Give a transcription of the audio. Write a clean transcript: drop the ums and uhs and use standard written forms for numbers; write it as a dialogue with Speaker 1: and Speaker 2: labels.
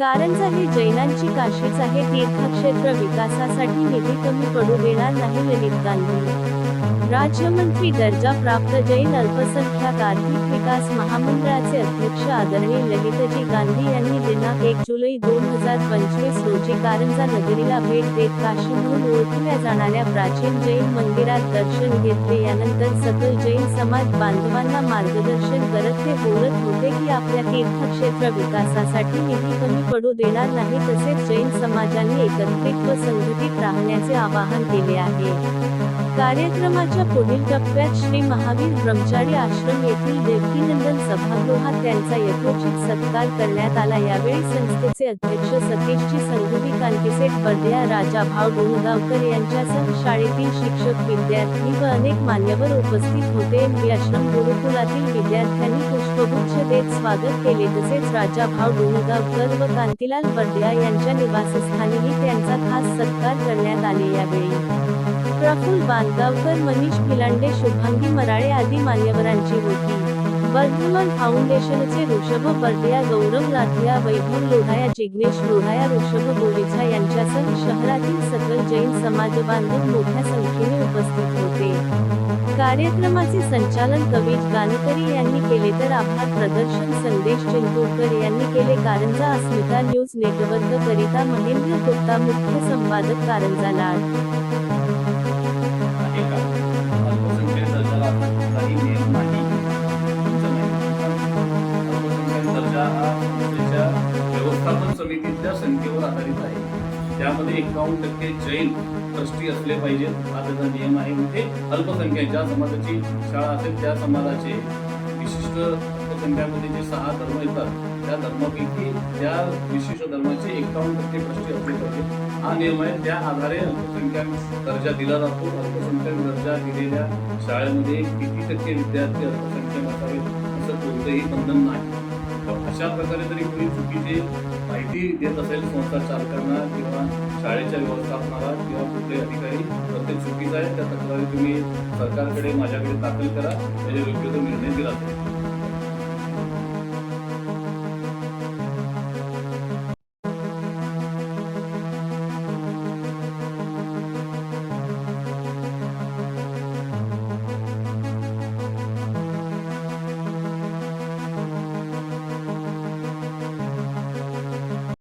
Speaker 1: कारंजा हे जैनांची काशीच आहे. तीर्थक्षेत्र विकासासाठी निधी कमी पडू देणार नाही. ललित गांधी राज्यमंत्री दर्जा प्राप्त जैन अल्पसंख्याक आर्थिक विकास महामंडळाचे अध्यक्ष आदरणीय ललितजी गांधी यांनी दिनांक 1 जुलै 2025 रोजी कारंजा नगरीला भेट देत काशी म्हणून ओळखल्या जाणाऱ्या प्राचीन जैन मंदिरात दर्शन घेतले. यानंतर सकल जैन समाज बांधवांना मार्गदर्शन करत ते बोलत होते की आपल्या तीर्थक्षेत्र विकासासाठी निधी कमी पडू देणार नाही. तसेच जैन समाजाने एकत्रित व संघटित राहण्याचे आवाहन केले आहे. कार्यक्रमाच्या पुढील टप्प्यात श्री महावीर ब्रह्मचारी आश्रम येथील देवकीनंदन सभागृहात त्यांचा यथोचित सत्कार करण्यात आला. यावेळी संस्थेचे अध्यक्ष सतीशजी संघवी, कांतीसेठ बर्दिया, राजाभाऊ डोणगावकर यांच्यासह शाळेतील शिक्षक, विद्यार्थी व अनेक मान्यवर उपस्थित होते. आश्रम गुरुकुलातील विद्यार्थ्यांनी पुष्पगुच्छ देत स्वागत केले. तसेच राजाभाऊ डोणगावकर व कांतीलाल बर्दिया यांच्या निवासस्थानीही त्यांचा खास सत्कार करण्यात आले. यावेळी प्रफुल्ल बांदगावकर, मनीष फिलांडे, शुभांगी मराळे आदी मान्यवरांची होती. वर्धमान फाउंडेशनचे ऋषभ बर्दिया, गौरव लाठिया, वैभव लोढाया, जिग्नेश लोढाया, ऋषभ बोरीचा यांच्यासह शहरातील सकल जैन समाजबांधव मोठ्या संख्येने उपस्थित होते. कार्यक्रमाचे संचालन कविज गानकरी यांनी केले तर आभार प्रदर्शन संदेश चिंतूरकर यांनी केले. कारंजा अस्मिता न्यूज नेटवर्क करिता महेंद्र गुप्ता, मुख्य संपादक कारंजा लाड.
Speaker 2: व्यवस्थापन समितीच्या संख्येवर आधारित आहे. त्यामध्ये 51% जैन ट्रस्टी असले पाहिजेत, हा त्याचा नियम आहे. म्हणजे अल्पसंख्याक ज्या समाजाची शाळा असेल त्या समाजाचे विशिष्ट अल्पसंख्यामध्ये जे 6 धर्म येतात त्या धर्मापैकी त्या विशिष्ट धर्माचे 51% ट्रस्टी असले पाहिजे, हा नियम आहे. त्या आधारे अल्पसंख्याक दर्जा दिला जातो. अल्पसंख्याक दर्जा दिलेल्या शाळेमध्ये किती टक्के विद्यार्थी अल्पसंख्याक असावेत असं कोणतंही बंधन नाही. अशा प्रकारे जरी कोणी चुकीची माहिती देत असेल संस्था चालकांना किंवा शाळेच्या व्यवस्थापनाला किंवा कुठले अधिकारी, तर ते चुकीचं आहे. त्या तक्रारी तुम्ही सरकारकडे, माझ्याकडे दाखल करा, त्याचे योग्य तो निर्णय दिला जाईल.